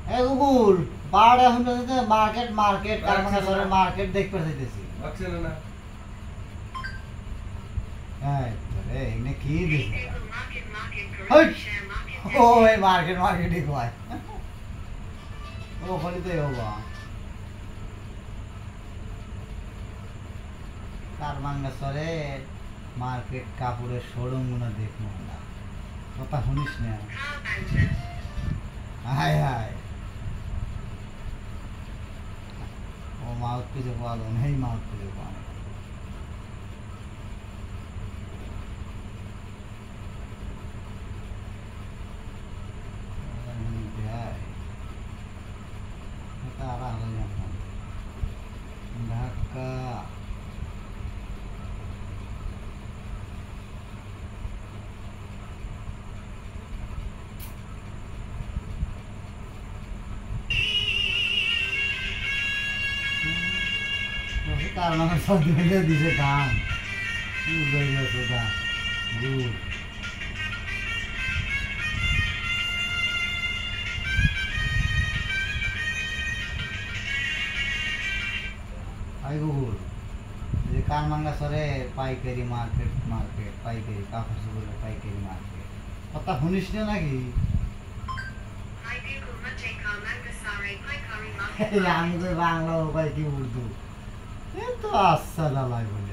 এ Google বাড়ে এখন তো মার্কেট মার্কেট কারমাঙ্গা শহরে মার্কেট দেখতে চাইতেছি বাকছিল না হ্যাঁ রে এনে কি দিস হই ও এই মার্কেট মার্কেটই কয় ও খালি তো হবা কারমাঙ্গা শহরে মার্কেট কাপড়ের শোরুম গুলো দেখবো না কথা শুনিস না হায় হায় ও মাউথ পিছে পালো নেই মাউথ পিছে পালো ঢাকা কারণ আমার সব দিছে গান গুড হাই গুগল যে কারমাঙ্গা শহরে পাইকারি মার্কেট মার্কেট পাইকারি কাপড় চোপড়ের পাইকারি মার্কেট কথা শুনিস না নাকি আমি তো বাংলা উপায় কি উর্দু এ তো আচ্ছা দালাই বলে